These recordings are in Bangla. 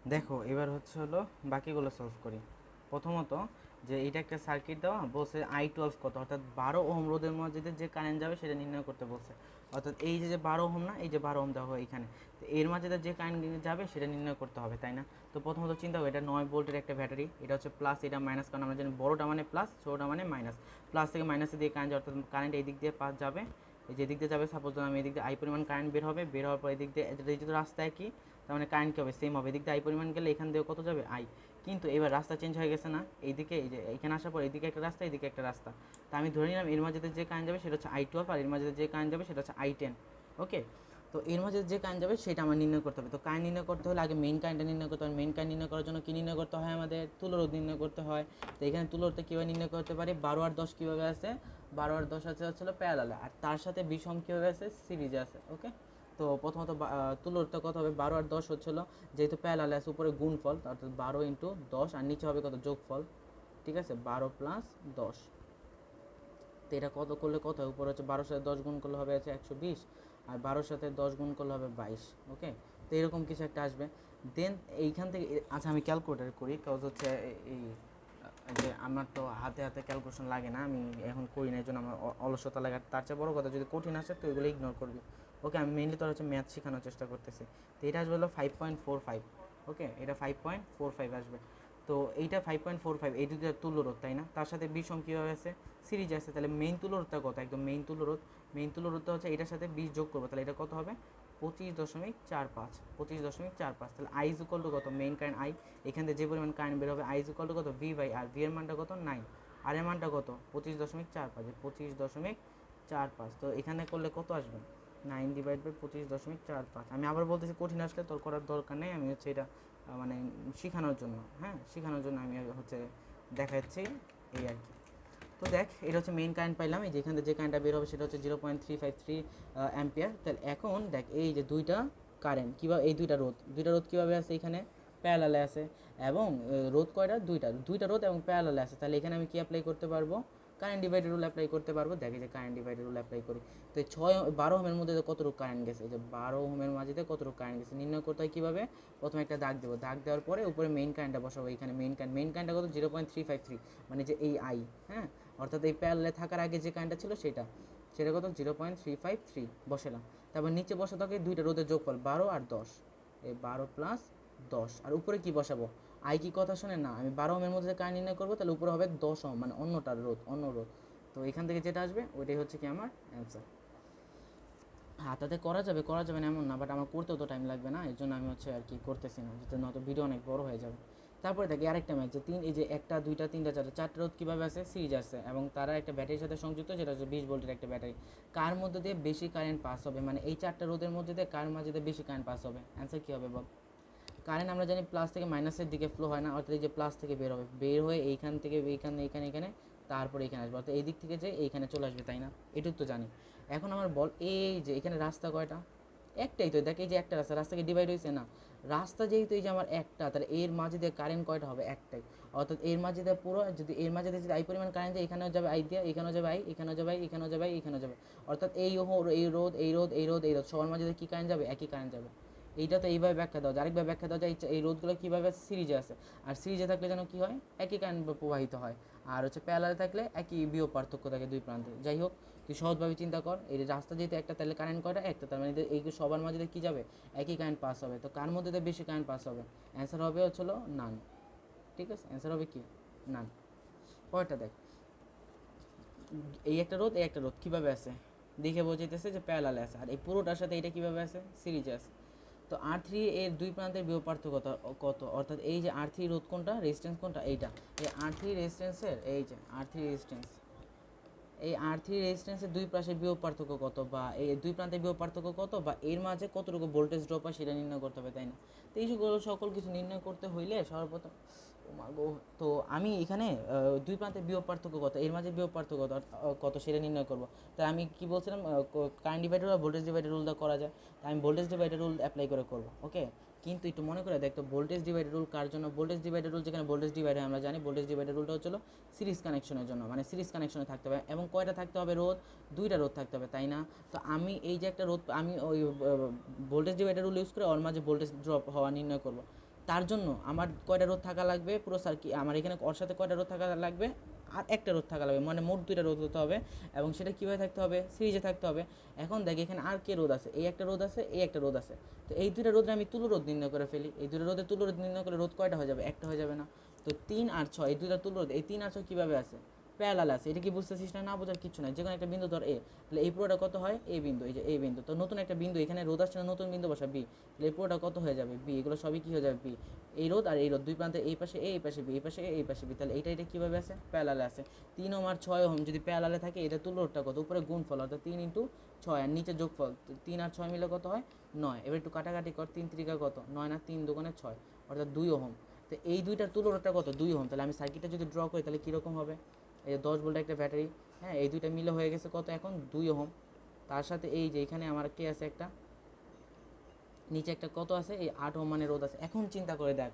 দেখো এবার হচ্ছে হলো বাকিগুলো সলভ করি। প্রথমত যে এইটা একটা সার্কিট দেওয়া বলছে I12 কত, অর্থাৎ 12 ওহম রোধের মধ্যে যে কারেন্ট যাবে সেটা নির্ণয় করতে বলছে। অর্থাৎ এই যে 12 ওহম, না এই যে 12 ওহম দেওয়া হয় এখানে, তো এর মাঝে যে কারেন্ট যাবে সেটা নির্ণয় করতে হবে, তাই না? তো প্রথমত চিন্তা করো, এটা 9 ভোল্টের একটা ব্যাটারি, এটা হচ্ছে প্লাস, এটা মাইনাস, কারণ আমরা জানি বড়োটা মানে প্লাস, ছোটোটা মানে মাইনাস। প্লাস থেকে মাইনাসে দিয়ে কারেন্ট, অর্থাৎ কারেন্ট এই দিক দিয়ে পাস যাবে, এই যে দিক দিয়ে যাবে, সাপোজ আমি এই দিক দিয়ে আই পরিমাণ কারেন্ট বের হবে, বের হওয়ার পর এই দিক দিয়ে যেহেতু রাস্তা একই, তার মানে কারেন্ট কী হবে, সেম হবে। এদিক দিয়ে আই পরিমাণ গেলে এখান দিয়ে কত যাবে, আই। কিন্তু এবার রাস্তা চেঞ্জ হয়ে গেছে না, এইদিকে এই যে এখানে আসার পর এইদিকে একটা রাস্তা, এইদিকে একটা রাস্তা, তা আমি ধরে নিলাম এর মাঝে যে কারেন্ট যাবে সেটা হচ্ছে I12, আর এর মাঝে যে কারেন্ট যাবে সেটা হচ্ছে I10। ওকে, তো এর মাঝে যে কারেন্ট যাবে সেটা আমার নির্ণয় করতে হবে। তো কারেন্ট নির্ণয় করতে হলে আগে মেইন কারেন্টটা নির্ণয় করতে হবে। মেইন কারেন্ট নির্ণয় করার জন্য কী নির্ণয় করতে হয়, আমাদের তুলরোধ নির্ণয় করতে হয়। তো এখানে তুলরোধটা কীভাবে নির্ণয় করতে পারি, 12 আর 10 কীভাবে আছে, 12 আর 10 আছে হচ্ছিল প্যারালালে, আর তার সাথে বিষম কীভাবে আছে, সিরিজে আছে। ওকে, তো প্রথমত তুলরটা কত হবে, 12 আর 10 হচ্ছিলো, যেহেতু প্যারালাল আছে উপরে গুণফল, অর্থাৎ 12 ইন্টু 10, আর নিচে হবে কত, যোগফল। ঠিক আছে, 12 প্লাস 10। তো এটা কত করলে কত হয়, উপরে হচ্ছে 12 সাথে 10 গুণ করলে হবে হচ্ছে 120, আর 12 সাথে 10 গুণ করলে হবে 22। ওকে, তো এরকম কিছু একটা আসবে। দেন এইখান থেকে আচ্ছা আমি ক্যালকুলেটার করি, কাজ হচ্ছে এই যে আমার তো হাতে হাতে ক্যালকুলেশন লাগে না, আমি এখন করি না, এই জন্য আমার অলসতা লাগে। তার চেয়ে বড় কথা, যদি কঠিন আসে তো ওইগুলো ইগনোর করবি। ওকে, আমি মেইনলি তোর হচ্ছে ম্যাথ শেখানোর চেষ্টা করতেছি। তো এটা আসবে হলো 5.45। ওকে, এটা 5.45 আসবে। তো এইটা 5.45, এই দুটো তুল্যরোধ, তাই না? তার সাথে বিষম কীভাবে আছে, সিরিজ আছে। তাহলে মেইন তুল্যরোধটা কত, একদম মেইন তুল্যরোধ, মেইন তুল্যরোধটা হচ্ছে এটার সাথে 20 যোগ করবো, তাহলে এটা কত হবে, 25.45, 25.45। তাহলে আই ইজ ইকুয়াল টু কত, মেইন কারেন্ট আই, এখান থেকে যে পরিমাণ কারেন্ট বের হবে, আই ইজ ইকুয়াল টু কত, ভি বাই আর, ভি এর মানটা কত, 9, আর এর মানটা কত, 25.45, 25.45। তো এখানে করলে কত আসবে, 9/25.45। আমি আবার বলতেছি, কঠিন আসলে তোর করার দরকার নেই, আমি হচ্ছে এটা মানে শেখানোর জন্য, হ্যাঁ শেখানোর জন্য আমি হচ্ছে দেখাচ্ছি, এই আর কি। তো দেখ, এটা হচ্ছে মেইন কারেন্ট পাইলাম, এই যেখান থেকে যে কারেন্টটা বের হবে সেটা হচ্ছে 0.353 অ্যাম্পিয়ার। তাহলে এখন দেখ, এই যে দুইটা কারেন্ট কীভাবে, এই দুইটা রোধ, দুইটা রোধ কীভাবে আছে, এখানে প্যারালালে আছে, এবং রোধ কয়টা, দুইটা, দুইটা রোধ এবং প্যারালালে আছে। তাহলে এখানে আমি কি অ্যাপ্লাই করতে পারবো, কারেন্ট ডিভাইডার রুল অ্যাপ্লাই করতে পারবো। দেখে যে কারেন্ট ডিভাইডার রুল অ্যাপ্লাই করি, তো এই 12 ওহমের মধ্যে কতটুকু কারেন্ট গেছে, এই যে 12 ওহমের মাঝে কতটুকু কারেন্ট গেছে নির্ণয় করতে হয় কীভাবে, প্রথমে একটা দাগ দেবো, দাগ দেওয়ার পরে উপরে মেইন কারেন্টটা বসাবো। এখানে মেইন কারেন্টটা কত, 0.353, মানে যে এই আই, হ্যাঁ, অর্থাৎ এই প্যারালে থাকার আগে যে কারেন্টটা ছিল সেটা, সেটা কত, 0.353 বসালাম। তারপর নিচে বসাতে হবে দুইটা রোদের যোগফল, 12 আর 10, এই 12 প্লাস 10, আর উপরে কি বসাবো, আই কি কথা শোনে না, আমি 12 ওহমের মধ্যে কারেন্ট নির্ণয় করবো, তাহলে উপরে হবে 10 ওহম, মানে অন্যটার রোধ, অন্য রোধ। তো এখান থেকে যেটা আসবে ওইটাই হচ্ছে কি আমার অ্যান্সার। হাতাতে করা যাবে, করা যাবে না এমন না, বাট আমার করতেও তো টাইম লাগবে না, এর জন্য আমি হচ্ছে আর কি করতেছি না, যাতে নয়তো ভিডিও অনেক বড় হয়ে যাবে। তারপরে দেখি আরেকটা ম্যাচ, যে এই যে একটা, দুইটা, তিনটা, চারটা রোধ কীভাবে আছে, সিরিজ আছে, এবং তারা একটা ব্যাটারির সাথে সংযুক্ত, যেটা হচ্ছে 20 ভোল্টের একটা ব্যাটারি। কার মধ্যে দিয়ে বেশি কারেন্ট পাস হবে, মানে এই চারটা রোধের মধ্যে দিয়ে কার মাঝে দিয়ে বেশি কারেন্ট পাস হবে, অ্যান্সার কী হবে বল। কারেন্ট আমরা জানি প্লাস থেকে মাইনাসের দিকে ফ্লো হয় না, অর্থাৎ এই যে প্লাস থেকে বের হবে, বের হয়ে এইখান থেকে এইখানে এইখানে এখানে, তারপরে এখানে আসবে, অর্থাৎ এই দিক থেকে যে এইখানে চলে আসবে, তাই না? এটুকু তো জানি। এখন আমার বল, এই যে এখানে রাস্তা কয়টা, একটাই তো, দেখ এই যে একটা রাস্তা, রাস্তাকে ডিভাইড হয়েছে না, রাস্তা যেহেতু এই যে আমার একটা, তাহলে এর মাঝে দিয়ে কারেন্ট কয়টা হবে, একটাই। অর্থাৎ এর মাঝে দিয়ে পুরো, যদি এর মাঝে দিয়ে যদি আই পরিমাণ কারেন্ট যায়, এখানেও যাবে আই দিয়ে, এখানেও যাবে আই, এখানেও যাবে আই, এখানেও যাবে আই, এখানেও যাবে, অর্থাৎ এই এই রোধ, এই রোধ, এই রোধ, এই রোধ, সবার মাঝে দিয়ে কী কারেন্ট যাবে, একই কারেন্ট যাবে। এইটা তো এইভাবে ব্যাখ্যা দেওয়া যায়, আরেকভাবে ব্যাখ্যা দেওয়া যায়, এই রোধগুলো কীভাবে সিরিজে আছে, আর সিরিজে থাকলে যেন কী হয়, একই কারেন্ট প্রবাহিত হয়, আর হচ্ছে প্যারালালে থাকলে একই বিয়োগ পার্থক্য থাকে দুই প্রান্তে। যাই হোক, তুই সহজভাবে চিন্তা কর, এই যে রাস্তা যেহেতু একটা, তাহলে কারেন্ট কয়টা, একটা, তার মানে এই সবার মাঝে কী যাবে, একই কারেন্ট পাস হবে। তো কার মধ্যে বেশি কারেন্ট পাস হবে, অ্যান্সার হবে হচ্ছিল নান। ঠিক আছে, অ্যান্সার হবে কি, নান। পরেরটা দেখ, এই একটা রোধ, এই একটা রোধ কীভাবে আছে, দেখে বোঝাইতেছে যে প্যারালালে আছে, আর এই পুরোটার সাথে এটা কীভাবে আছে, সিরিজে আছে। তো R3 এর দুই প্রান্তের বিভব পার্থক্য কত, অর্থাৎ এই যে R3 রোধ কোনটা, রেজিস্ট্যান্স কোনটা, এইটা, এই R3 রেজিস্ট্যান্সের, এই যে R3 রেজিস্ট্যান্স, এই R3 রেজিস্ট্যান্সের দুই পাশের বিভব পার্থক্য কত, বা এই দুই প্রান্তের বিভব পার্থক্য কত, বা এর মাঝে কতটুকু ভোল্টেজ ড্রপ হয় সেটা নির্ণয় করতে হবে, তাই না? তো এই সকল কিছু নির্ণয় করতে হইলে সর্বপ্রথম, ও মা গো, তো আমি এখানে দুই প্রান্তের বিভব পার্থক্য কত, এর মাঝে বিভব পার্থক্য কত সেটা নির্ণয় করবো। তাই আমি কি বলছিলাম, কারেন্ট ডিভাইডার বা ভোল্টেজ ডিভাইডার রুল করা যায়, তাই আমি ভোল্টেজ ডিভাইডার রুল অ্যাপ্লাই করে করবো। ওকে, কিন্তু একটু মনে করে দেখ, তো ভোল্টেজ ডিভাইডার রুল কার জন্য, ভোল্টেজ ডিভাইডার রুল যেখানে ভোল্টেজ ডিভাইডার আমরা জানি, ভোল্টেজ ডিভাইডার রুলটা হচ্ছিল সিরিজ কানেকশনের জন্য, মানে সিরিজ কানেকশনে থাকতে হবে, এবং কয়টা থাকতে হবে রোধ, দুইটা রোধ থাকতে হবে, তাই না? তো আমি এই যে একটা রোধ, আমি ওই ভোল্টেজ ডিভাইডার রুল ইউজ করে ওর মাঝে ভোল্টেজ ড্রপ হওয়া নির্ণয় করবো। তার জন্য আমার কয়টা রোধ থাকা লাগবে পুরো সার্কিট, আমার এখানে ওর সাথে কয়টা রোধ থাকা লাগবে, আর একটা রোধ থাকা লাগবে, মানে মোট 2টা রোধ হতে হবে, এবং সেটা কীভাবে থাকতে হবে, সিরিজে থাকতে হবে। এখন দেখ এখানে আর কে রোধ আছে, এই একটা রোধ আছে, এই একটা রোধ আছে, তো এই 2টা রোধে আমি তুলো রোধ নির্ণয় করে ফেলি। এই 2টা রোধে তুলো রোধ নির্ণয় করে রোধ কয়টা হয়ে যাবে, একটা হয়ে যাবে না? তো 3 আর 6 এই 2টা তুলো রোধ, এই 3 আর 6 কীভাবে আছে, প্যারালাল আছে। এটা কি বুঝতেছিস না? না বোঝার কিছু নাই, যে কোনো একটা বিন্দু ধর এ, তাহলে এই পুরোটা কত হয়, এ বিন্দু, এই যে এ বিন্দু, তো নতুন একটা বিন্দু এখানে রোধ আসছে না, নতুন বিন্দু বসা বি, তাহলে এই পুরোটা কত হয়ে যাবে, বি। এগুলো সবই কী হয়ে যাবে, বি। এই রোধ আর এই রোধ দুই প্রান্তে, এই পাশে এ, এই পাশে বি, এই পাশে এ, এই পাশে বি, তাহলে এটা কীভাবে আছে, প্যারালালে আছে। 3 ওহম আর 6 ওহম যদি প্যারালালে থাকে, এটা তুলো রোধটা কত, উপরে গুণফল অর্থাৎ 3 × 6 আর নিচে যোগফল, 3 আর 6 মিলে কত হয়, 9। এবার একটু কাটাকাটি কর, 3 3 কত, 9 না 3 2 6, অর্থাৎ 2 ওহম। তো এই দুইটার তুলো রোধটা কত, 2 ওহম। তাহলে আমি সার্কিটটা যদি ড্র করি তাহলে কীরকম হবে, এই 10 ভোল্টের একটা ব্যাটারি, হ্যাঁ, এই দুইটা মিলে হয়ে গেছে কত এখন, 2 ওহম। তার সাথে এই যে এখানে আমার কে আছে, একটা নিচে একটা কত আছে, এই 8 ওহম মানে রোধ আছে। এখন চিন্তা করে দেখ,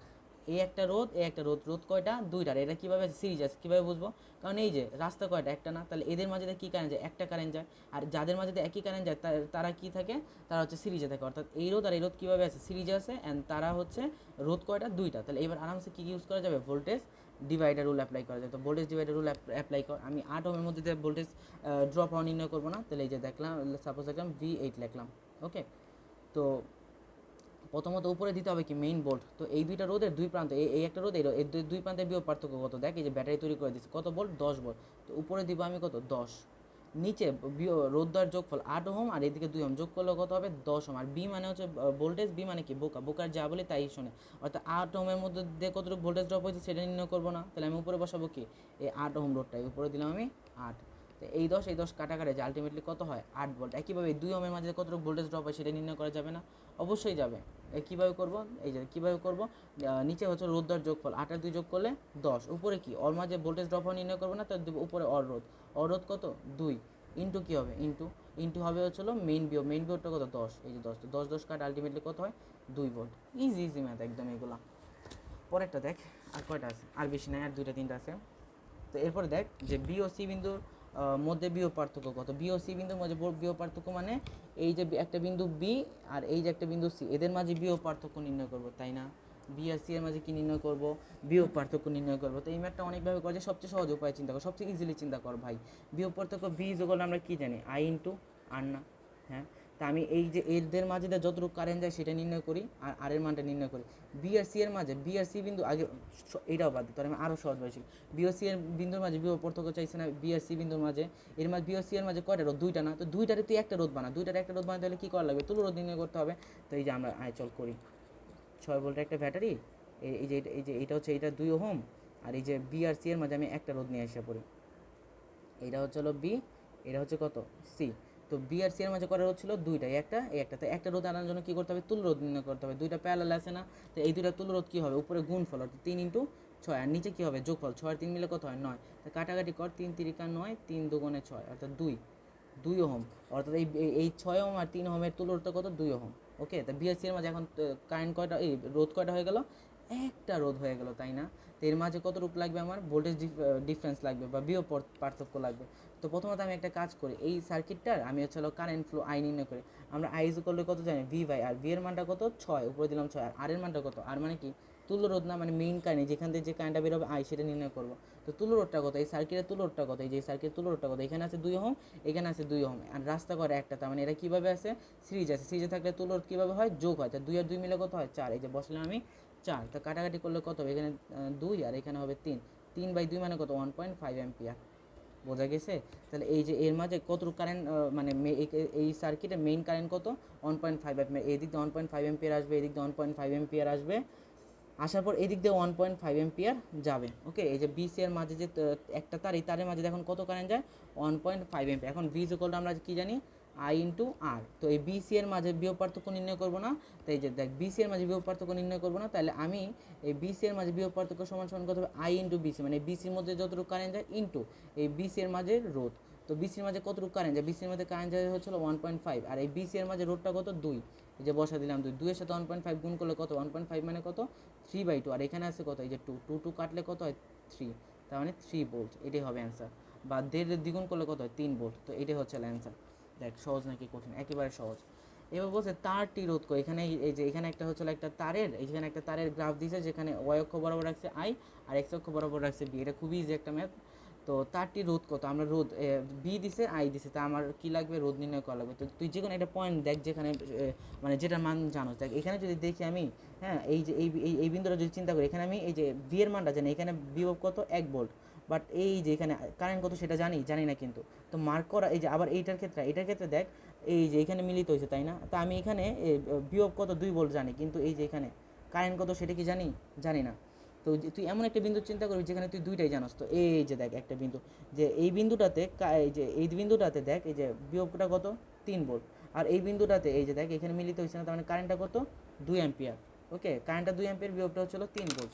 এই একটা রোধ, এই একটা রোধ, রোধ কয়টা, 2টার। এটা কীভাবে সিরিজ আছে, কীভাবে বুঝবো, কারণ এই যে রাস্তা কয়টা, একটা না, তাহলে এদের মাঝে কী কারেন্ট যায়, একটা কারেন্ট যায়। আর যাদের মাঝে একই কারেন্ট যায় তারা কী থাকে, তারা হচ্ছে সিরিজে থাকে। অর্থাৎ এই রোধ আর এই রোধ কীভাবে আছে, সিরিজে আছে, অ্যান্ড তারা হচ্ছে রোধ কয়টা, 2টা। তাহলে এবার আরামসে কী ইউজ করা যাবে, ভোল্টেজ ডিভাইডার রুল অ্যাপ্লাই করা যায়। তো ভোল্টেজ ডিভাইডার রুল অ্যাপ্লাই কর। আমি 8 ওহমের মধ্যে দিয়ে ভোল্টেজ ড্রপ হওয়া নির্ণয় করবো না, তাহলে এই যে দেখলাম, সাপোজ দেখলাম V8 লিখলাম। ওকে, তো প্রথমত উপরে দিতে হবে কি, মেইন ভোল্ট। তো এই দুইটা রোধের দুই প্রান্তে, এই একটা রোধ, এই দুই প্রান্তের বিয়োগ পার্থক্য কত, দেখ এই যে ব্যাটারি তৈরি করে দিচ্ছে, কত ভোল্ট, 10 ভোল্ট। তো উপরে দিব আমি কত, 10, নিচে রোধ দেওয়ার যোগফল 8 ওহম, আর এদিকে 2 ওহম, যোগ করলে কত হবে, 10 ওহম। আর বি মানে হচ্ছে ভোল্টেজ, বি মানে কি, বোকার যা বলে তাই শোনে। অর্থাৎ 8 ওহমের মধ্যে দিয়ে কতটুকু ভোল্টেজ ড্রপ হয়েছে সেটা নির্ণয় করবো না, তাহলে আমি উপরে বসাবো কি, এই 8 ওহম রোধটাই, উপরে দিলাম আমি 8। তো এই 10 কাটাকাটি যে আলটিমেটলি কত হয়, 8 ভোল্ট। একইভাবে 2 ওহমের মাঝে কতটুকু ভোল্টেজ ড্রপ হয় সেটা নির্ণয় করা যাবে না, অবশ্যই যাবে। কীভাবে করবো, এই যে কীভাবে করবো, নিচে হচ্ছে রোধ দেওয়ার যোগফল, 8 আর 2 যোগ করলে 10, উপরে কি ওর মাঝে ভোল্টেজ ড্রপ হয় নির্ণয় করবো না, তার উপরে অর রোধ কত, 2, ইন্টু কী হবে, ইন্টু হবে হচ্ছিল মেইন বিয়োগটা কত, 10, এই যে 10, তো 10 কাট আলটিমেটলি কত হয়, 2 ভোল্ট। ইজি ম্যাথ একদম এগুলো। পরেরটা দেখ, আর কয়টা আছে, আর বেশি নাই, আর 2টা 3টা আছে। তো এরপরে দেখ যে বি ও সি বিন্দুর মধ্যে বিয়োগ পার্থক্য কত। বি ও সি বিন্দুর মধ্যে বিয়োগ পার্থক্য মানে এই যে একটা বিন্দু বি আর এই যে একটা বিন্দু সি, এদের মাঝে বিয়োগ পার্থক্য নির্ণয় করবো, তাই না? বি আর সি এর মাঝে কী নির্ণয় করবো, বিয়োগ পার্থক্য নির্ণয় করবো। তো এই ম্যাথটা অনেকভাবে করা যায়, সবচেয়ে সহজ উপায় চিন্তা কর, সবচেয়ে ইজিলি চিন্তা কর ভাই। বিয়োগ পার্থক্য বি ইকুয়াল আমরা কী জানি, আই ইন্টু আর না, হ্যাঁ। তা আমি এই যে এদের মাঝে যতটুকু কারেন্ট যায় সেটা নির্ণয় করি, আর আর এর মানটা নির্ণয় করি। বি আর সি এর মাঝে, বি আর সি বিন্দু আগে এইটাও বাদ দিতে, আমি আরও সহজ বলছি। বি ও সি এর বিন্দুর মাঝে বিয়োগ পার্থক্য চাইছে না, বি আর সি বিন্দুর মাঝে, এর মাঝে বি ও সি এর মাঝে কয়টা রোধ, 2টা না, তো 2টারে তুই একটা রোধ বানা, 2টারে একটা রোধ বানাতে হলে কী করা লাগবে, তুলো রোধ নির্ণয় করতে হবে। তো এই যে আমরা চল করি, 6 ভোল্টের একটা ব্যাটারি, এই যে এইটা হচ্ছে, এইটা 2 ওহম, আর এই যে বি আর সি এর মাঝে আমি একটা রোধ নিয়ে এসে পড়ি, এইটা হচ্ছে হলো বি, এটা হচ্ছে কত, সি। তো বি আর সি এর মাঝে করা রোধ ছিল 2টা, এই একটা, তো একটা রোধ আনার জন্য কী করতে হবে, তুল রোধ নির্ণয় করতে হবে। 2টা প্যারালাল আছে না, তো এই 2টা তুল রোধ কী হবে, উপরে গুণফল অর্থাৎ 3 × 6, আর নিচে কী হবে, যোগফল, 6 আর 3 মিলে কত হয়, 9। তো কাটাকাটি কর, 3 3 9, 3 2 6, অর্থাৎ 2 ওহম। অর্থাৎ এই 6 ওহম আর 3 ওহমের তুল রোধটা কত, 2 ওহম। ওকে, তো বি আর সি এর মাঝে এখন কারেন্ট কয়টা, এই রোধ কয়টা হয়ে গেল, একটা রোধ হয়ে গেল, তাই না? তো এর মাঝে কতটুকু লাগবে, আমার ভোল্টেজ ডিফারেন্স লাগবে বা বিয়োগ পার্থক্য লাগবে। তো প্রথমত আমি একটা কাজ করি, এই সার্কিটটার আমি হচ্ছে কারেন্ট ফ্লো আই নির্ণয় করি। আমরা আই ইকুয়াল কত জানি, ভি বাই আর, ভি এর মানটা কত, 6, উপরে দিলাম 6, আর এর মানটা কত, আর মানে কি তুল্য রোধ না, মানে মেইন কারেন্ট, যেখান থেকে যে কারেন্টটা বেরোবে আই সেটা নির্ণয় করবো। তো তুল্য রোধটা কত, এই সার্কিটের তুল্য রোধটা কত, এই যে সার্কিটের তুল্য রোধটা কত, এখানে আছে 2 ওহম, এখানে আছে 2 ওহম, আর রাস্তা করে একটা, তার মানে এটা কীভাবে আছে, সিরিজ আছে। সিরিজে থাকলে তুল্য রোধ কীভাবে হয়, যোগ হয়। তো 2 আর 2 মিলে কত হয়, 4, এই যে বসলাম আমি 4। তো কাটাকাটি করলে কত হবে, এখানে 2 আর এখানে হবে 3, 3/2 মানে কত, 1.5 অ্যাম্পিয়ার। বোঝা গেছে? তাহলে এই যে এর মাঝে কতটুকু কারেন্ট, মানে এই সার্কিটের মেইন কারেন্ট কত, 1.5 অ্যাম্পিয়ার। এই দিক দিয়ে 1.5 অ্যাম্পিয়ার আসবে, এই দিক দিয়ে 1.5 অ্যাম্পিয়ার আসবে, আসার পর এই দিক দিয়ে 1.5 অ্যাম্পিয়ার যাবে। ওকে, এই যে বিসি এর মাঝে যে একটা তার, এই তারের মাঝে এখন কত কারেন্ট যায়, 1.5 অ্যাম্পিয়ার। এখন ভি ইকুয়াল আমরা কি জানি, আই ইন্টু আর। তো এই বিসি এর মাঝে বিয়োগ পার্থক্য নির্ণয় করবো না, তো এই যে দেখ বিসি এর মাঝে বিয়োগ পার্থক্য নির্ণয় করবো না, তাহলে আমি এই বিসি এর মাঝে বিয়োগ পার্থক্য সমান সমান কত হবে, আই ইন্টু বিসি, মানে বিসির মধ্যে যতটুকু কারেন্ট যায় ইন্টু এই বিসি এর মাঝে রোধ। তো বিসির মাঝে কতটুকু কারেন্ট যায়, বিসির মধ্যে কারেন্ট যায় হচ্ছিল 1.5, আর এই বিসি এর মাঝে রোধটা কত, 2, এই যে বসা দিলাম 2 এর সাথে 1.5 গুণ করলে কত, 1.5 মানে কত, 3/2, আর এখানে আছে কত, এই যে 2 কাটলে কত হয়, 3, তার মানে 3 ভোল্ট। এটাই হবে অ্যান্সার। বা 1.5 দ্বিগুণ করলে কত হয়, 3 ভোল্ট। তো এটাই হচ্ছে অ্যান্সার। দেখ সহজ নাকি কঠিন, একেবারে সহজ। এবার বলছে তারটি রোধ করে, এখানে এই যে এখানে একটা হচ্ছিল একটা তারের, এখানে একটা তারের গ্রাফ দিয়েছে যেখানে ওয়াই অক্ষ বরাবর রাখছে আই আর এক্স অক্ষ বরাবর রাখছে বি, এটা খুবই ইজি একটা ম্যাথ। তো তারটি রোধ কত, আমরা রোধ বি দিছে আই দিছে, তা আমার কি লাগবে, রোধ নির্ণয় করা লাগবে। তো তুই যে কোনো একটা পয়েন্ট দেখ যেখানে মানে যেটার মান জানো, দেখ এখানে যদি দেখি আমি, হ্যাঁ এই যে এই বিন্দুটা যদি চিন্তা করি, এখানে আমি এই যে বি এর মানটা জানি, এখানে বিভব কত 1 ভোল্ট, বাট এই যে এখানে কারেন্ট কত সেটা জানি না কিন্তু। তো মার্ক করা, এই যে আবার এটার ক্ষেত্রে দেখ এই যে এখানে মিলিত হয়েছে তাই না, তা আমি এখানে বিভব কত 2 ভোল্ট জানি, কিন্তু এই যে এখানে কারেন্ট কত সেটা কি জানি না। তো তুই এমন একটা বিন্দু চিন্তা করবি যেখানে তুই দুইটাই জানাস। তো এই যে দেখ একটা বিন্দু, যে এই বিন্দুটাতে এই বিন্দুটাতে দেখ এই যে বিভবটা কত 3 ভোল্ট, আর এই বিন্দুটাতে এই যে দেখ এখানে মিলিত হয়েছে না, তার মানে কারেন্টটা কত 2 অ্যাম্পিয়ার। ওকে, কারেন্টটা 2 অ্যাম্পিয়ার, বিভবটা হচ্ছিল 3 ভোল্ট।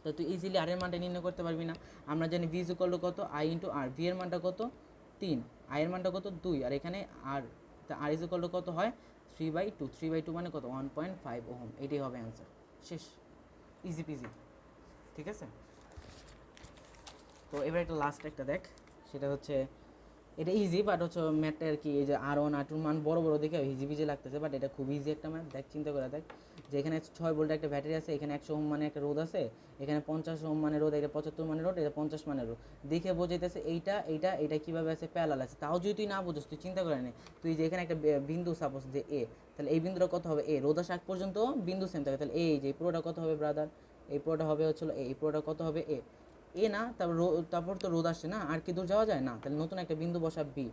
তো তুই ইজিলি আর এর মানটা নির্ণয় করতে পারবি না। আমরা জানি ভি ইজ ইকুয়াল টু কত আই ইন্টু আর, ভি এর মানটা কত 3, আই এর মানটা কত 2, আর এখানে আর, তা আর ইজ ইকুয়াল টু কত হয় 3/2, 3/2 মানে কত 1.5 ওহম, এটাই হবে অ্যান্সার, শেষ, ইজি পিজি। ঠিক আছে, তো এবার একটা লাস্ট একটা দেখ, সেটা হচ্ছে এটা ইজি, বাট হচ্ছে ম্যাথটা আর কি, এই যে R1 R2 মান বড় বড় দেখে হিজিবিজি লাগতেছে, বাট এটা খুব ইজি একটা ম্যাথ। দেখ চিন্তা করে দেখ, যে এখানে 6 ভোল্টের একটা ব্যাটারি আছে, এখানে 100 ওহম মানে একটা রোধ আছে, এখানে 50 ওহম মানে রোধ, এটা 75 মানে রোধ, এটা 50 মানে রোধ, দেখে বোঝাইতেছে এইটা কীভাবে আছে, প্যারালাল আছে। তাও যদি তুই না বুঝিস, তুই চিন্তা করে নে, তুই যে এখানে একটা বিন্দু সাপোজ যে এ, তাহলে এই বিন্দুটা কত হবে এ, রোধ আসা আগ পর্যন্ত বিন্দু সেম থাকে, তাহলে এই যে পুরোটা কত হবে ব্রাদার, এই পুরোটা হবে হচ্ছিল এই পুরোটা কত হবে এ না, তারপর তো রোদ আসছে না, আর কি দূর যাওয়া যায় না, তাহলে নতুন একটা বিন্দু বসা বি,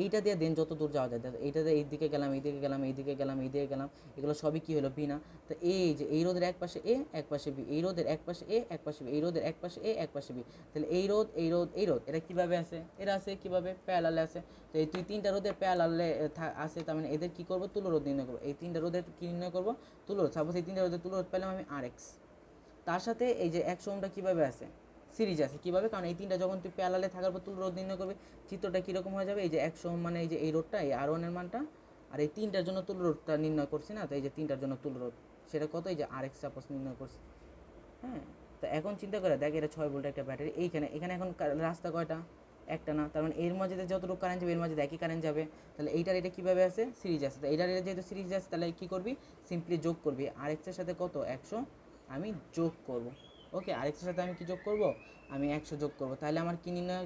এইটা দিয়ে দেন যত দূর যাওয়া যায়, এইটা দিয়ে এইদিকে গেলাম এইদিকে গেলাম এইদিকে গেলাম এইদিকে গেলাম, এগুলো সবই কি হলো বি না। তো এই যে এই রোদের এক পাশে এ এক পাশে বি, এই রোদের এক পাশে এ এক পাশে বি, এই রোদের এক পাশে এ এক পাশে বি, তাহলে এই রোদ এটা কিভাবে আছে, এরা আছে কিভাবে প্যারালালে আছে। তো এই তুই 3টা রোদের প্যারালালে আছে, তার মানে এদের কি করবো, তুলো রোধ নির্ণয় করবো। এই 3টা রোদের কি নির্ণয় করবো, তুলো রোধ। সাপোজ এই 3টা রোদের তুলো রোধ পেলাম আমি আর এক্স, তার সাথে এই যে 100 ওহমটা কীভাবে আছে, সিরিজ আছে। কীভাবে, কারণ এই 3টা যখন তুই প্যারালালে থাকার পর তুল রোধ নির্ণয় করবে, চিত্রটা কীরকম হয়ে যাবে, এই যে 100 ওহম মানে এই যে এই রোধটা, এই R1 এর মানটা, আর এই 3টার জন্য তুল রোধটা নির্ণয় করছি না, তো এই যে 3টার জন্য তুল রোধ সেটা কত, এই যে RX সাপোজ নির্ণয় করছি। হ্যাঁ, তো এখন চিন্তা করে দেখ, এটা 6 ভোল্টের একটা ব্যাটারি, এখানে এখন রাস্তা কয়টা, একটা না, তার মানে এর মাঝে যতটুকু কারেন্ট যাবে এর মাঝে একই কারেন্ট যাবে, তাহলে এইটার এটা কীভাবে আছে, সিরিজ আছে। তো এইটার এটা যেহেতু সিরিজ আছে, তাহলে কী করবি, সিম্পলি যোগ করবি, আরেক্সের সাথে কত 100 আমি যোগ করব। ওকে, আরেক্সের সাথে আমি কি যোগ করব, আমি 100 যোগ করব, তাহলে আমার কি নির্ণয়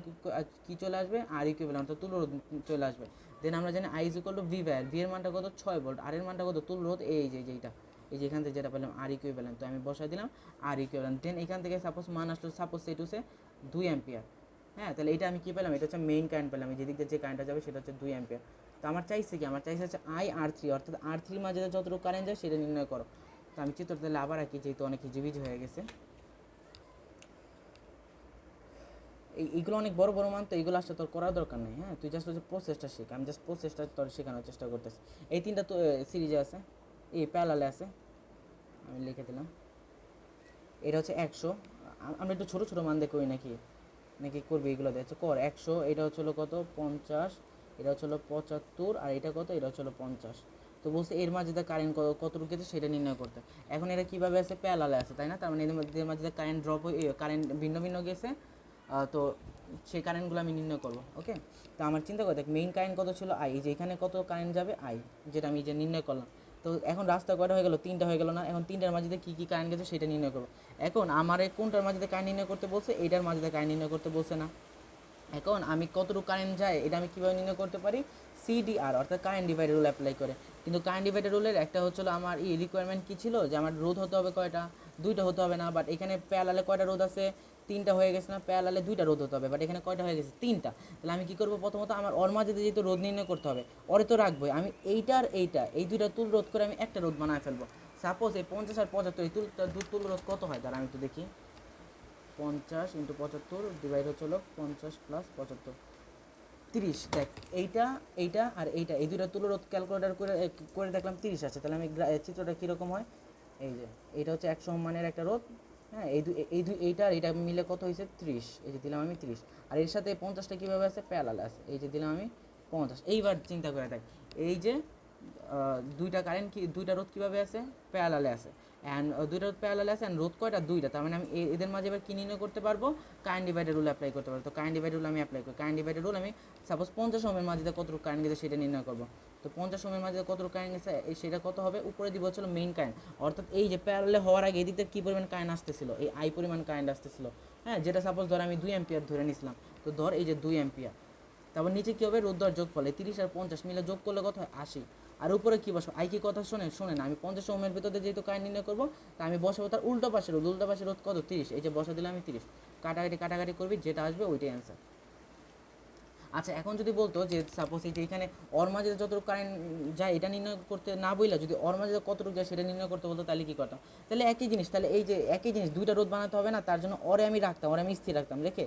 কী চলে আসবে, আর ইকুইভ্যালেন্ট, তো তুলরোধ চলে আসবে। দেন আমরা জানি I is equal to V by R, V এর মানটা কত 6 ভোল্ট, আর এর মানটা কত তুলরোধ, এই যে এইটা, এই যে এখান থেকে যেটা পেলাম আর ইকুইভ্যালেন্ট, তো আমি বসাই দিলাম আর ইকুইভ্যালেন্ট। দেন এখান থেকে সাপোজ মান আসলো, সাপোজ সেটুসে 2 অ্যাম্পিয়ার। হ্যাঁ, তাহলে এটা আমি কী পেলাম, এটা হচ্ছে মেইন কারেন্ট পেলাম, এই যেদিক দিয়ে যে কারেন্টটা যাবে সেটা হচ্ছে 2 অ্যাম্পিয়ার। তো আমার চাইছে কি, আমার চাইছে হচ্ছে IR3, অর্থাৎ R3 মাঝে যতটুকু কারেন্ট যায় সেটা নির্ণয় করো। তো আমি চিত্র তাহলে আবার আঁকি, যেহেতু অনেক হিজিবিজি হয়ে গেছে, এইগুলো অনেক বড় বড় মান, তো এইগুলো আসলে তোর করার দরকার নেই। হ্যাঁ, তুই জাস্ট হচ্ছে প্রসেসটা শিখ, আমি জাস্ট প্রসেসটা তোর শেখানোর চেষ্টা করতেছি। এই 3টা তো সিরিজে আছে, এই প্যারালালে আছে, আমি লিখে দিলাম। এটা হচ্ছে 100, আমরা একটু ছোটো ছোটো মান দিয়ে করি নাকি করবি, এগুলো দেখছে কর 100, এটা হচ্ছিলো কত 50, এটা হচ্ছিলো 75, আর এটা কত, এটা হচ্ছিলো 50। তো বলছে এর মাঝে কারেন্ট কতটুকু গেছে সেটা নির্ণয় করতে। এখন এরা কীভাবে আছে, প্যারালালে আছে তাই না, তার মানে এদের মাঝে কারেন্ট ড্রপ হয়ে কারেন্ট ভিন্ন ভিন্ন গেছে, তো সেই কারেন্টগুলো আমি নির্ণয় করবো। ওকে, তো আমার চিন্তা করে দেখ, মেইন কারেন্ট কত ছিল আই, যে এখানে কত কারেন্ট যাবে আই, যেটা আমি যে নির্ণয় করলাম। তো এখন রাস্তা কয়টা হয়ে গেল, 3টা হয়ে গেল না, এখন 3টার মাঝে কী কী কারেন্ট গেছে সেটা নির্ণয় করবো। এখন আমার কোনটার মাঝে কারেন্ট নির্ণয় করতে বলছে, এইটার মাঝে কারেন্ট নির্ণয় করতে বলছে না। এখন আমি কতটুকু কারেন্ট যায় এটা আমি কীভাবে নির্ণয় করতে পারি, CDR অর্থাৎ কারেন্ট ডিভাইডার রুল অ্যাপ্লাই করে। কিন্তু কারেন্ট ডিভাইডার রুলের একটা হচ্ছিলো আমার রিকোয়ারমেন্ট কী ছিল, যে আমার রোধ হতে হবে কয়টা, 2টা হতে হবে না, বাট এখানে প্যারালালে কয়টা রোধ আছে, 3টা হয়ে গেছে না, প্যারালালে 2টা রোধ হতে হবে, বাট এখানে কয়টা হয়ে গেছে 3টা। তাহলে আমি কী করবো, প্রথমত আমার ওর মাঝে যেহেতু রোধ নির্ণয় করতে হবে, ওরে তো রাখবোই, আমি এইটার এইটা এই 2টা তুল রোধ করে আমি একটা রোধ বানায় ফেলবো। সাপোজ এই 50 আর 75 এই তুল রোধ কত হয়, তারা আমি একটু দেখি, 50 × 75 ডিভাইড হচ্ছিলো 50 + 75, 30। দেখ এইটা আর এইটা, এই 2টা তুলো রোধ ক্যালকুলেটার করে দেখলাম 30 আছে। তাহলে আমি চিত্রটা কীরকম হয়, এই যে এইটা হচ্ছে 100 ওহম মানের একটা রোধ। হ্যাঁ, এইটা আর এইটা মিলে কত হয়েছে 30, এই যে দিলাম আমি 30, আর এর সাথে 50টা কীভাবে আছে, প্যারালাল আছে, এই যে দিলাম আমি 50। এইবার চিন্তা করে দেখ, এই যে 2টা কারেন্ট কি 2টা রোধ কীভাবে আছে, প্যারালালে আছে। অ্যান্ড দুইটা রোধ প্যারালাল আছে অ্যান্ড রোধ কয়টা দুইটা, তার মানে আমি এদের মাঝে এবার কী নির্ণয় করতে পারবো, কারেন্ট ডিভাইডার রুল অ্যাপ্লাই করতে পারবো। তো কারেন্ট ডিভাইডার রুল আমি অ্যাপ্লাই করি, কারেন্ট ডিভাইডার রুল আমি সাপোজ 50 ওহমের মাঝে কতটুকু কারেন্ট গেছে সেটা নির্ণয় করবো। তো 50 ওহমের মাঝে কতটুকু কারেন্ট গেছে সেটা কত হবে, উপরে দিব হচ্ছিল মেইন কারেন্ট, অর্থাৎ এই যে প্যারালালে হওয়ার আগে এদিক থেকে কী পরিমাণ কারেন্ট আসতেছিল, এই আই পরিমাণ কারেন্ট আসতেছিল, হ্যাঁ, যেটা সাপোজ ধর আমি 2 অ্যাম্পিয়ার ধরে নিছিলাম। তো ধর এই যে 2 অ্যাম্পিয়ার, তারপর নিচে কী হবে, রোধ দেওয়ার যোগ ফলে 30 আর 50 মিলে যোগ করলে কত হয় 80, আর উপরে কী বসবো, আই কি কথা শোনেন আমি 50 ওহমের ভিতরে যেহেতু কারেন্ট নির্ণয় করবো, তা আমি বসাবো তার উল্টো পাশে রোধ, উল্টো পাশে রোধ কত 30, এই যে বসা দিলে আমি 30, কাটাকাটি করবি, যেটা আসবে ওইটাই অ্যান্সার। আচ্ছা এখন যদি বলতো যে সাপোজ এই যে এখানে ওর মাঝে যতটুকু কারেন্ট যায় এটা নির্ণয় করতে না বইলা যদি ওর মাঝে কতটুকু যায় সেটা নির্ণয় করতে বলতো, তাহলে কী করতাম, তাহলে একই জিনিস, তাহলে এই যে একই জিনিস দুইটা রোধ বানাতে হবে না, তার জন্য ওরে আমি রাখতাম, ওরে আমি স্থির রাখতাম, রেখে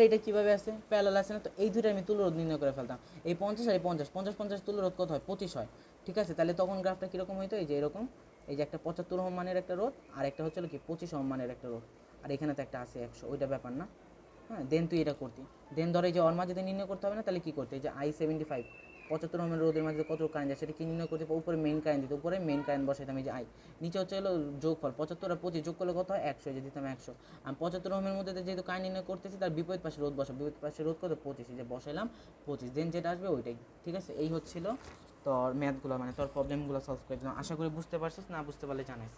এটা কীভাবে আছে প্যারালাল আছে না, তো এই দুইটা আমি তুলো রোধ নির্ণয় করে ফেলতাম, এই 50 আর এই 50 তুলো রোধ কত হয় 25 হয়, ঠিক আছে। তাহলে তখন গ্রাফটা কীরকম হইতো, এই যে এরকম, এই যে একটা 75 ওহম মানের একটা রোধ আর একটা হচ্ছিল কি 25 ওহম মানের একটা রোধ, আর এখানে তো একটা আছে 100, ওইটা ব্যাপার না, হ্যাঁ। দেন তুই এটা করতি, দেন ধরে যে ওর মাঝে নির্ণয় করতে হবে না, তাহলে কী করতে, এই যে I75 75 ওহমের রোদের মাঝে কত কারেন্ট যায় সেটা কি নির্ণয় করতে, উপরে মেইন কারেন্ট দিতে, উপরে মেইন কারেন্ট বসাইতাম, এই যে আই, নিচে হচ্ছে হলো যোগফল 75 আর 25 যোগ করলে কত হয় 100, যে দিতাম 100, আমি 75 ওহমের মধ্যে যেহেতু কারেন্ট নির্ণয় করতেছি তার বিপরীত পাশে রোধ বসা, বিপরীত পাশে রোধ কত 25, যে বসাইলাম 25, দেন যেটা আসবে ওইটাই, ঠিক আছে। এই হচ্ছিল তোর ম্যাথগুলো, মানে তোর প্রবলেমগুলো সলভ করে দিলাম, আশা করি বুঝতে পারছিস, না বুঝতে পারলে জানাইস।